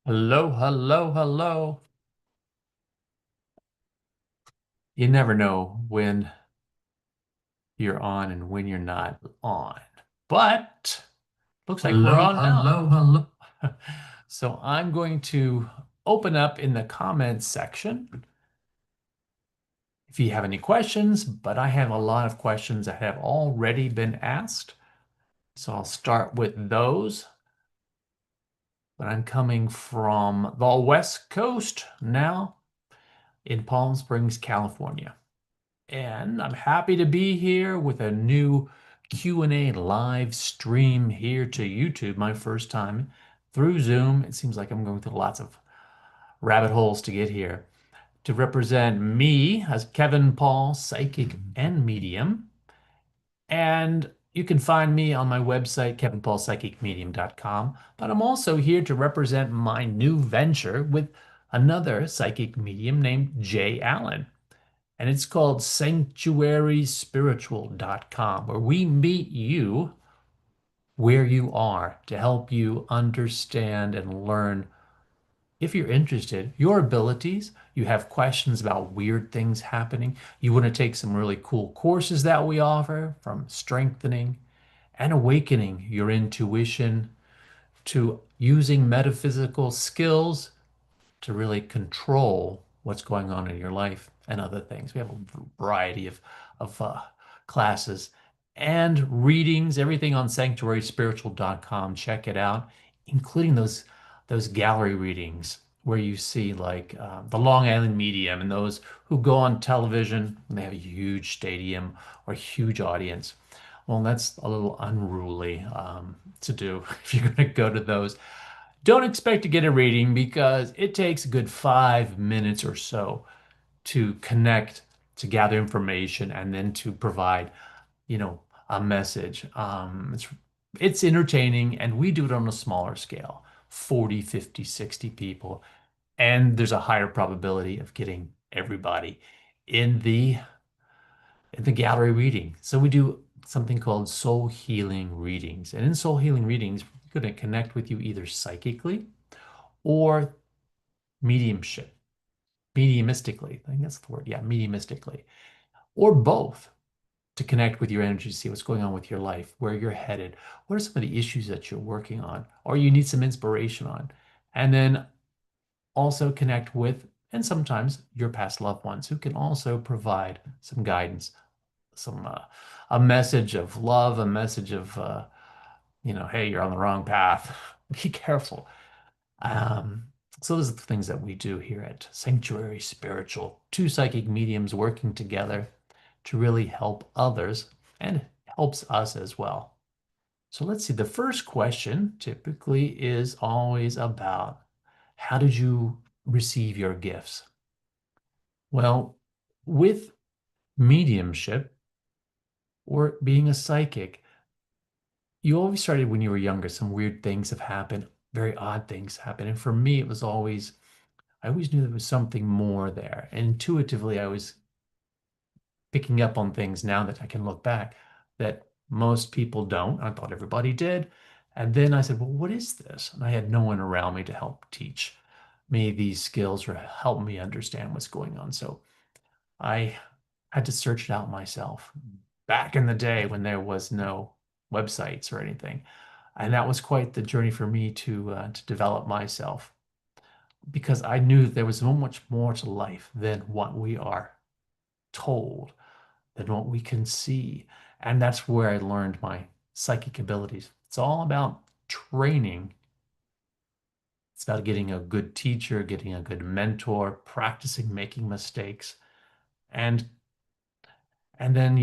Hello, hello, hello. You never know when you're on and when you're not on. But looks like we're Hello, on now. hello, hello. So I'm going to open up in the comments section if you have any questions, but I have a lot of questions that have already been asked. So I'll start with those. But I'm coming from the West Coast now in Palm Springs, California. And I'm happy to be here with a new Q&A live stream here to YouTube, my first time through Zoom. It seems like I'm going through lots of rabbit holes to get here. To represent me as Kevin Paul, psychic and medium. And you can find me on my website, kevinpaulpsychicmedium.com. But I'm also here to represent my new venture with another psychic medium named Jay Allen, and it's called sanctuaryspiritual.com, where we meet you where you are to help you understand and learn, if you're interested, your abilities. You have questions about weird things happening. You want to take some really cool courses that we offer, from strengthening and awakening your intuition to using metaphysical skills to really control what's going on in your life and other things. We have a variety of classes and readings, everything on sanctuaryspiritual.com. Check it out, including those gallery readings where you see like the Long Island Medium and those who go on television and they have a huge stadium or huge audience. Well, that's a little unruly to do if you're going to go to those. Don't expect to get a reading because it takes a good 5 minutes or so to connect, to gather information, and then to provide, you know, a message. It's entertaining, and we do it on a smaller scale, 40, 50, 60 people, and there's a higher probability of getting everybody in the gallery reading. So we do something called soul healing readings. And in soul healing readings, we're going to connect with you either psychically or mediumship, mediumistically. I think that's the word. Yeah, mediumistically, or both, to connect with your energy, see what's going on with your life, where you're headed, what are some of the issues that you're working on, or you need some inspiration on, and then also connect with, and sometimes your past loved ones who can also provide some guidance, some a message of love, a message of hey, you're on the wrong path. Be careful. Um, so those are the things that we do here at Sanctuary Spiritual. Two psychic mediums working together to really help others and helps us as well. So let's see. The first question typically is always about, how did you receive your gifts? Well, with mediumship or being a psychic, you always started when you were younger. Some weird things have happened, very odd things happen. And for me, it was always, I always knew there was something more there. And intuitively, I was picking up on things now that I can look back that most people don't. I thought everybody did. And then I said, well, what is this? And I had no one around me to help teach me these skills or help me understand what's going on. So I had to search it out myself back in the day when there was no websites or anything. And that was quite the journey for me to develop myself, because I knew there was so much more to life than what we are told, than what we can see. And that's where I learned my psychic abilities. It's all about training. It's about getting a good teacher, getting a good mentor, practicing making mistakes, and and then,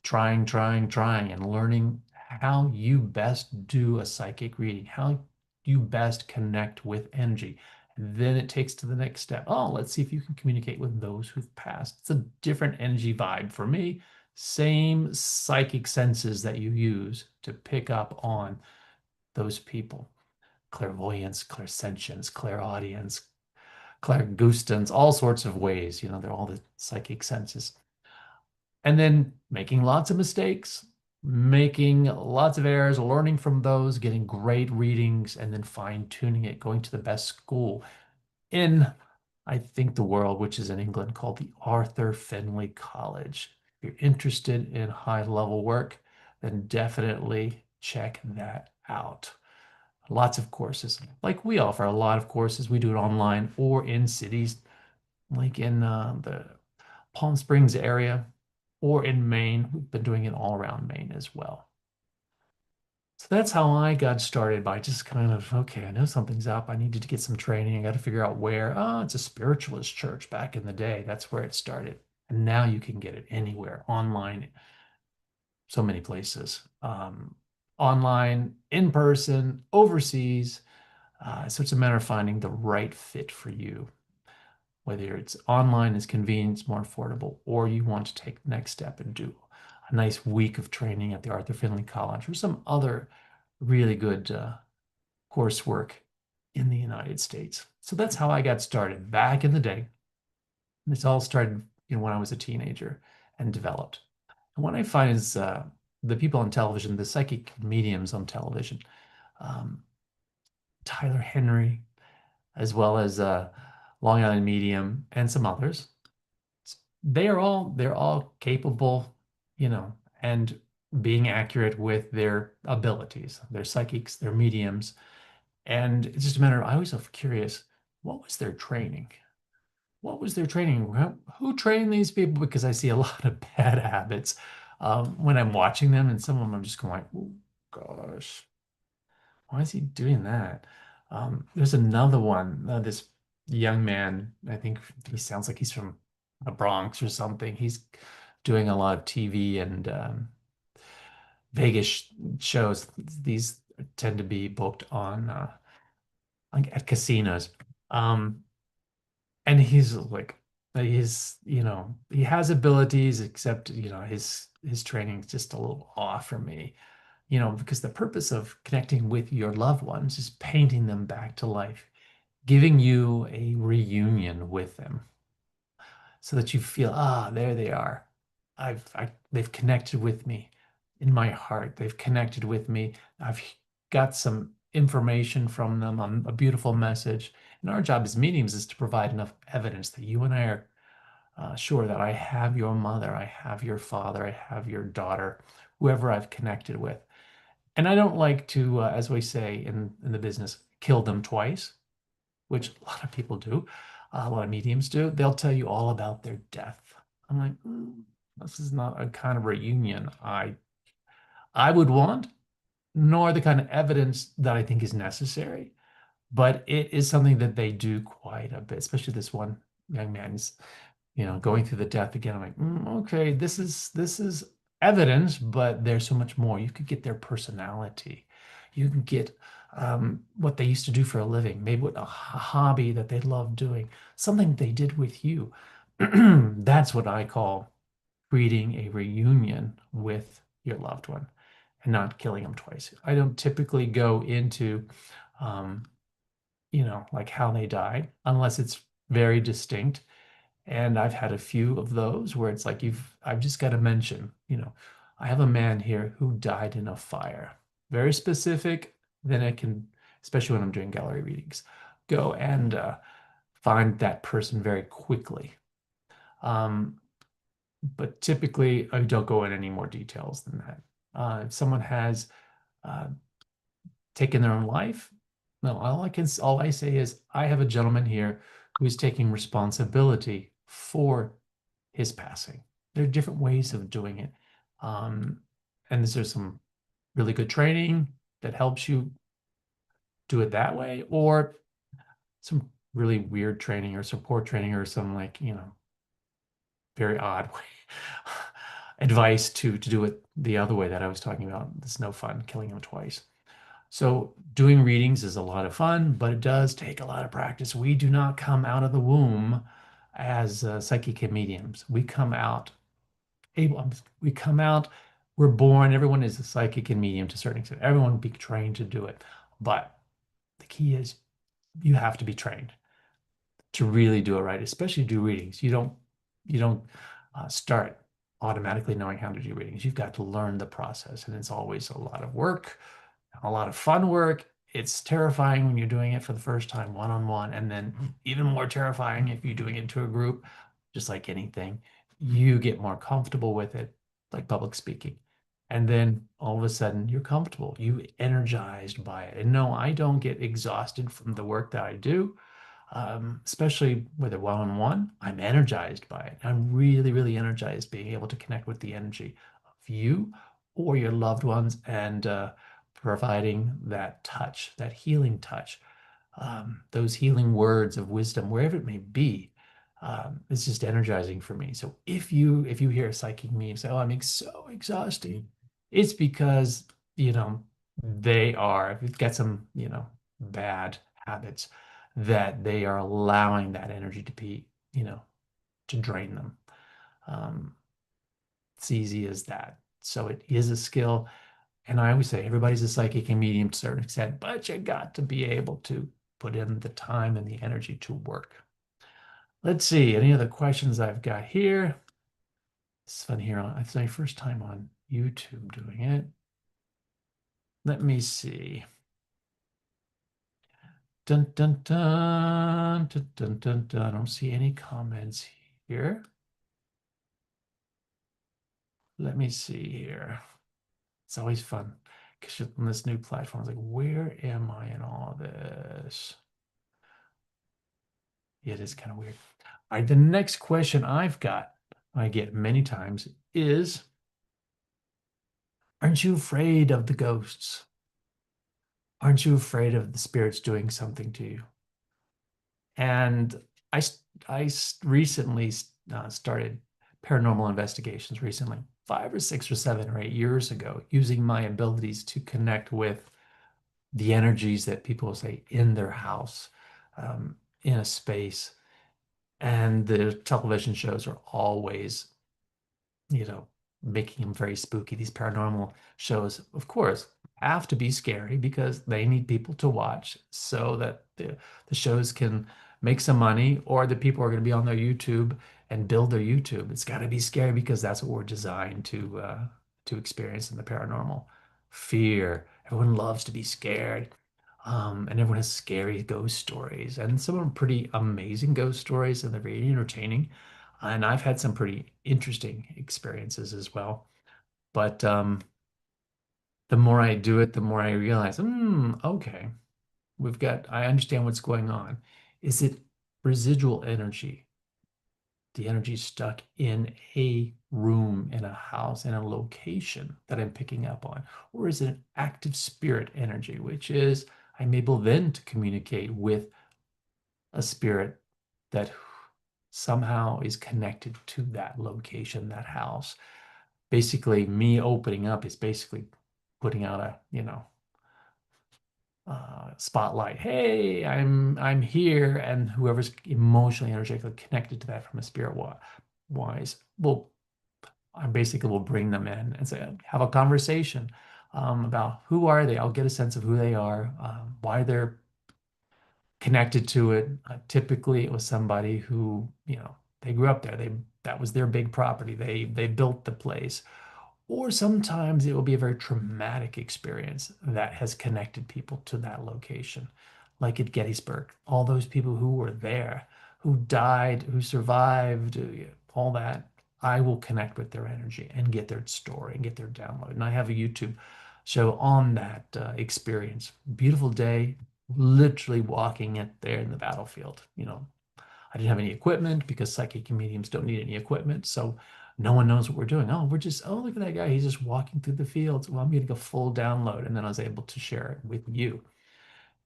trying and learning how you best do a psychic reading, how you best connect with energy. Then it takes to the next step. Oh, let's see if you can communicate with those who've passed. It's a different energy vibe for me. Same psychic senses that you use to pick up on those people. Clairvoyance, clairsentience, clairaudience, clairgustance, all sorts of ways. They're all the psychic senses. And then making lots of mistakes, making lots of errors, learning from those, getting great readings, and then fine-tuning it, going to the best school in, I think, the world, which is in England, called the Arthur Findlay College. If you're interested in high-level work, then definitely check that out. Lots of courses. Like we offer a lot of courses. We do it online or in cities, like in the Palm Springs area or in Maine. We've been doing it all around Maine as well. So that's how I got started by just kind of, okay, I know something's up. I needed to get some training. I got to figure out where. Oh, it's a spiritualist church back in the day. That's where it started. And now you can get it anywhere, online, so many places. Online, in person, overseas. So it's a matter of finding the right fit for you, whether it's online is convenient, it's more affordable, or you want to take the next step and do a nice week of training at the Arthur Findlay College or some other really good coursework in the United States. So that's how I got started back in the day. This all started, when I was a teenager and developed. And what I find is the people on television, the psychic mediums on television, um, Tyler Henry, as well as Long Island Medium and some others, they're all capable, and being accurate with their abilities. They're psychics, they're mediums, and it's just a matter of, I always feel curious, what was their training? What was their training? Who trained these people? Because I see a lot of bad habits when I'm watching them, and some of them I'm just going like, oh gosh, why is he doing that? There's another one, this young man, I think he sounds like he's from the Bronx or something. He's doing a lot of TV and Vegas shows. These tend to be booked on like at casinos. Um, and he's like, he has abilities, except, his training is just a little off for me, because the purpose of connecting with your loved ones is painting them back to life, giving you a reunion with them so that you feel, there they are. They've connected with me in my heart. They've connected with me. I've got some information from them on a beautiful message. And our job as mediums is to provide enough evidence that you and I are sure that I have your mother, I have your father, I have your daughter, whoever I've connected with. And I don't like to, as we say in the business, kill them twice, which a lot of people do, a lot of mediums do. They'll tell you all about their death. I'm like, this is not a kind of reunion I would want, nor the kind of evidence that I think is necessary. But it is something that they do quite a bit, especially this one young man. He's, going through the death again. I'm like, okay, this is evidence, but there's so much more. You could get their personality. You can get what they used to do for a living, maybe what a hobby that they love doing, something they did with you. That's what I call creating a reunion with your loved one and not killing them twice. I don't typically go into, um, like how they died, unless it's very distinct. And I've had a few of those where it's like I've just got to mention, I have a man here who died in a fire. Very specific. Then I can, especially when I'm doing gallery readings, go and find that person very quickly. Um, but typically, I don't go in any more details than that. If someone has uh, taken their own life, no, all I say is I have a gentleman here who is taking responsibility for his passing. There are different ways of doing it. And there's some really good training that helps you do it that way, or some really weird training or support training or some like, very odd way advice to do it the other way that I was talking about. It's no fun killing them twice. So doing readings is a lot of fun, but it does take a lot of practice. We do not come out of the womb as psychic mediums. We come out, we're born, everyone is a psychic and medium to a certain extent. Everyone will be trained to do it. But the key is you have to be trained to really do it right, especially do readings. You don't start. automatically knowing how to do readings. You've got to learn the process, and it's always a lot of work, a lot of fun work. It's terrifying when you're doing it for the first time one-on-one, and then even more terrifying if you're doing it to a group, just like anything. You get more comfortable with it, like public speaking. And then all of a sudden you're comfortable, you energized by it. And no, I don't get exhausted from the work that I do, especially with a one-on-one. I'm energized by it. I'm really, really energized being able to connect with the energy of you or your loved ones and providing that touch, that healing touch, those healing words of wisdom, wherever it may be. It's just energizing for me. So if you hear a psychic medium say, "Oh, I'm so exhausted," it's because if you've got some bad habits, that they are allowing that energy to be to drain them. Um, it's easy as that. So it is a skill. And I always say everybody's a psychic and medium to a certain extent, but you got to be able to put in the time and the energy to work. Let's see, any other questions I've got here? It's fun here. It's my first time on YouTube doing it. Let me see. Dun, dun, dun, dun, dun, dun, dun. I don't see any comments here. Let me see here. It's always fun because on this new platform, it's like, where am I in all of this? Yeah, it is kind of weird. All right, the next question I get many times is, aren't you afraid of the ghosts? Aren't you afraid of the spirits doing something to you? And I, I recently started paranormal investigations recently, 5 or 6 or 7 or 8 years ago, using my abilities to connect with the energies that people say in their house, in a space. And the television shows are always, you know, making them very spooky. These paranormal shows, of course, have to be scary because they need people to watch so that the shows can make some money, or the people are going to be on their YouTube and build their YouTube. It's got to be scary because that's what we're designed to experience in the paranormal. Fear. Everyone loves to be scared. And everyone has scary ghost stories, and some of them pretty amazing ghost stories, and they're very entertaining. And I've had some pretty interesting experiences as well. But the more I do it, the more I realize, okay, I understand what's going on. Is it residual energy? The energy stuck in a room, in a house, in a location that I'm picking up on? Or is it an active spirit energy, which is I'm able then to communicate with a spirit that somehow is connected to that location, that house? Basically, me opening up is basically putting out a, spotlight. Hey, I'm here, and whoever's emotionally, energetically connected to that from a spirit wise, will I basically will bring them in and say, have a conversation about who are they. I'll get a sense of who they are, why they're connected to it. Typically, it was somebody who, they grew up there. That was their big property. They built the place. Or sometimes it will be a very traumatic experience that has connected people to that location, like at Gettysburg. All those people who were there, who died, who survived, all that, I will connect with their energy and get their story and get their download. And I have a YouTube show on that experience. Beautiful day, literally walking it there in the battlefield. I didn't have any equipment because psychic mediums don't need any equipment. So no one knows what we're doing. Oh, look at that guy. He's just walking through the fields. Well, I'm getting a full download. And then I was able to share it with you.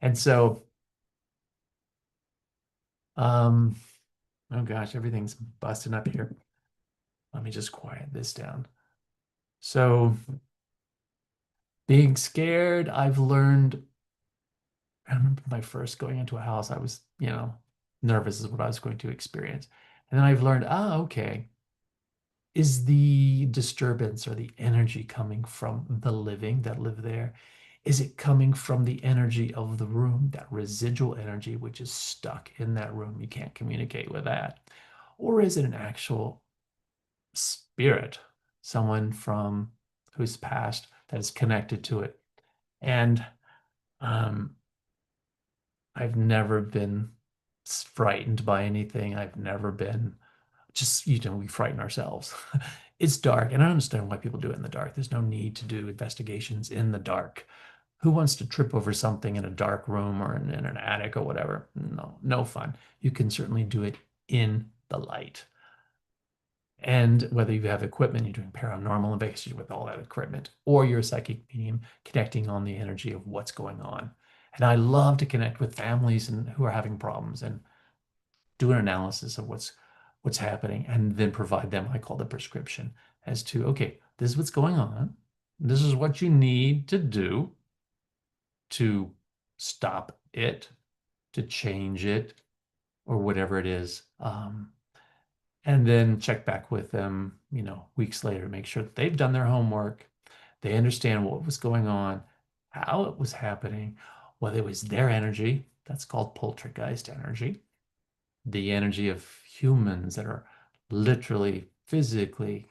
And so, um, oh gosh, everything's busting up here. Let me just quiet this down. So being scared, I've learned, I remember my first going into a house, I was, nervous is what I was going to experience. And then I've learned, okay, is the disturbance or the energy coming from the living that live there? Is it coming from the energy of the room, that residual energy which is stuck in that room? You can't communicate with that. Or is it an actual spirit, someone from who's passed that is connected to it. And um, I've never been frightened by anything. I've never been just, we frighten ourselves. It's dark, and I understand why people do it in the dark. There's no need to do investigations in the dark. Who wants to trip over something in a dark room or in an attic or whatever? No, no fun. You can certainly do it in the light. And whether you have equipment, you're doing paranormal investigation with all that equipment, or you're a psychic medium connecting on the energy of what's going on. And I love to connect with families and who are having problems and do an analysis of what's happening and then provide them, I call the prescription as to, okay, this is what's going on. This is what you need to do to stop it, to change it, or whatever it is. And then check back with them, weeks later to make sure that they've done their homework. They understand what was going on, how it was happening, whether it was their energy. That's called poltergeist energy. The energy of humans that are literally physically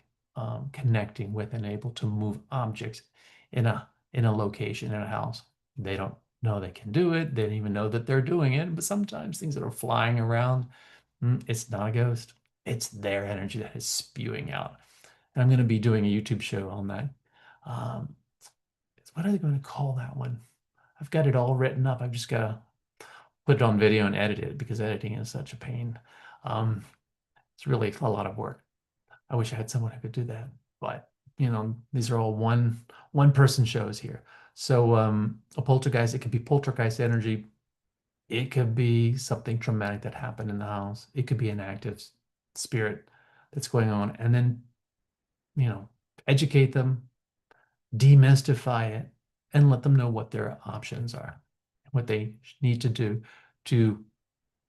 connecting with and able to move objects in a location in a house. They don't know they can do it. They don't even know that they're doing it. But sometimes things that are flying around, it's not a ghost. It's their energy that is spewing out. And I'm going to be doing a YouTube show on that. Um, what are they going to call that one? I've got it all written up. I've just got to put it on video and edit it because editing is such a pain. Um, it's really a lot of work. I wish I had someone who could do that, but these are all one person shows here. So a poltergeist, it could be poltergeist energy. It could be something traumatic that happened in the house. It could be an active spirit that's going on, and then you know educate them, demystify it, and let them know what their options are, what they need to do to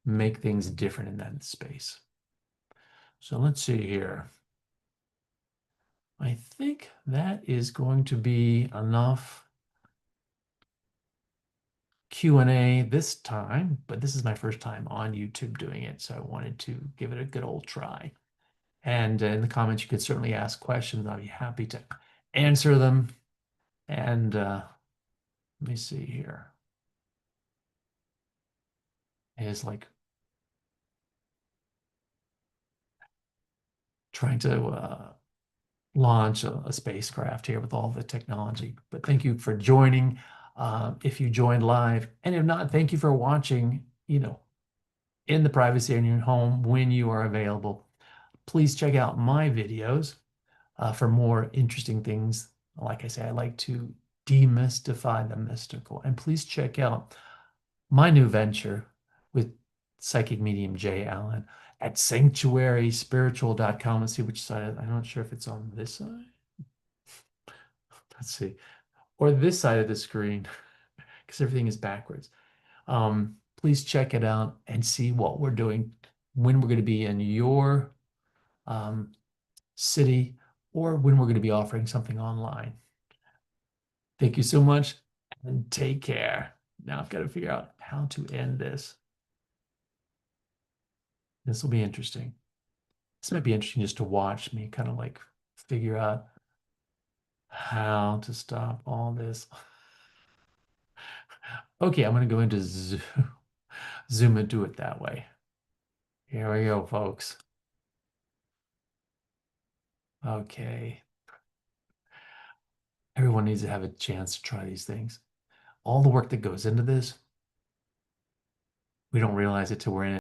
make things different in that space. So let's see here. I think that is going to be enough Q&A this time, but this is my first time on YouTube doing it, so I wanted to give it a good old try. And in the comments, you could certainly ask questions. I'll be happy to answer them. And let me see here. It's like trying to launch a spacecraft here with all the technology. But thank you for joining. If you joined live, and if not, thank you for watching, in the privacy of your home when you are available. Please check out my videos for more interesting things. Like I say, I like to demystify the mystical. And please check out my new venture with psychic medium Jay Allen at sanctuaryspiritual.com. Let's see which side. I'm not sure if it's on this side. Let's see. Or this side of the screen, because everything is backwards. Please check it out and see what we're doing, when we're going to be in your city, or when we're going to be offering something online. Thank you so much and take care. Now I've got to figure out how to end this. This will be interesting. This might be interesting just to watch me kind of like figure out how to stop all this. Okay, I'm going to go into Zoom and do it that way. Here we go, folks. Okay. Everyone needs to have a chance to try these things. All the work that goes into this, we don't realize it till we're in it.